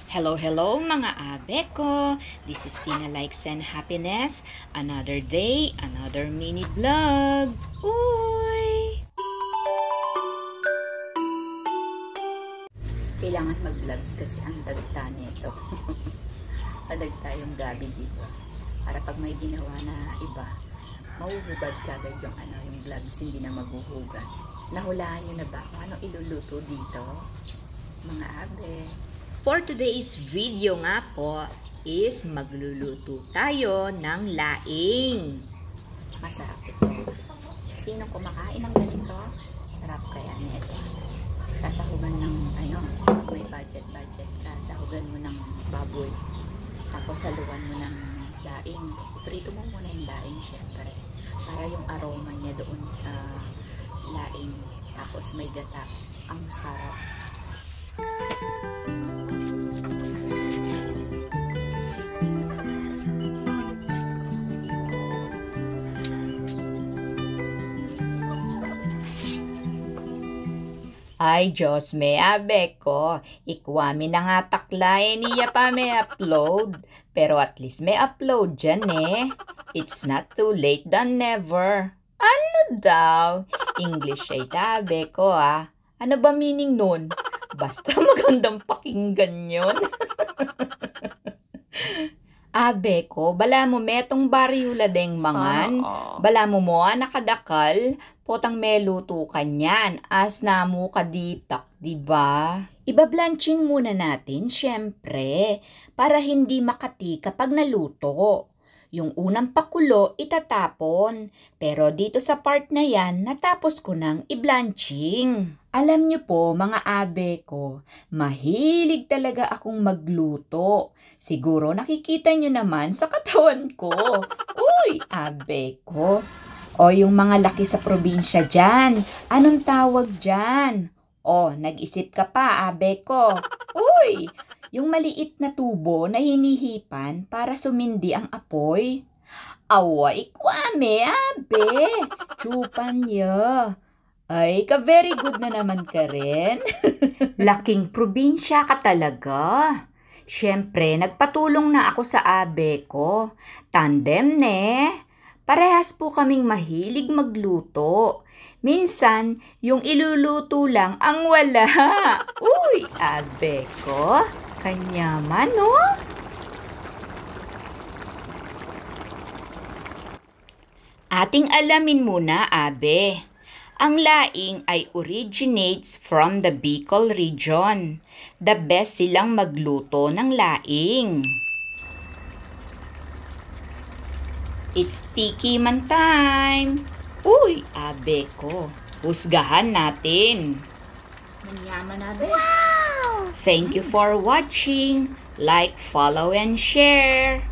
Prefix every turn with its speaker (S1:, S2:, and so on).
S1: Hello mga abe ko. This is Tina Likes and Happiness. Another day, another mini vlog. Uy! Kailangan mag-vlogs kasi ang dagta nito. Madagta yung gabi dito. Para pag may ginawa na iba, mahuhubad kagad yung vlogs, hindi na maghuhugas. Nahulaan nyo na ba kung ano iluluto dito? Mga abe. For today's video nga po is magluluto tayo ng laing. Masarap ito. Sinong kumakain ng ganito? Sarap kaya nito. Sasahugan ng pag may budget ka, sahugan mo ng baboy. Tapos saluwan mo ng laing. Prito mo muna yung laing syempre. Para yung aroma niya doon sa laing. Tapos may gata. Ang sarap. Ay, Diyos me abe ko. Ikwami na nga taklayan niya pa may upload. Pero at least may upload dyan eh. It's not too late than never. Ano daw? English ay tabe ko ah. Ano ba meaning nun? Basta magandang pakinggan yun. Abe ko, bala mo metong bariula deng mangan. Bala mo nakadakal, potang meluto kanyan, as na mo kaditak, diba? Ibablanching muna natin, syempre, para hindi makati kapag naluto. Yung unang pakulo, itatapon. Pero dito sa part na yan, natapos ko nang i-blanching. Alam nyo po, mga abe ko, mahilig talaga akong magluto. Siguro nakikita nyo naman sa katawan ko. Uy, abe ko. O yung mga laki sa probinsya dyan, anong tawag dyan? O, nag-isip ka pa, abe ko. Uy! Yung maliit na tubo na hinihipan para sumindi ang apoy. Away, kwame, abe. Chupan niya. Ay, ka-very good na naman ka rin. Laking probinsya ka talaga. Siyempre, nagpatulong na ako sa abe ko. Tandem ne. Parehas po kaming mahilig magluto. Minsan, yung iluluto lang ang wala. Uy, abe ko. Kanyaman, no? Ating alamin muna, abe. Ang laing ay originates from the Bicol region. The best silang magluto ng laing. It's tiki man time. Uy, abe ko. Husgahan natin. Manyaman, abe. Wow! Thank you for watching. Like, follow, and share.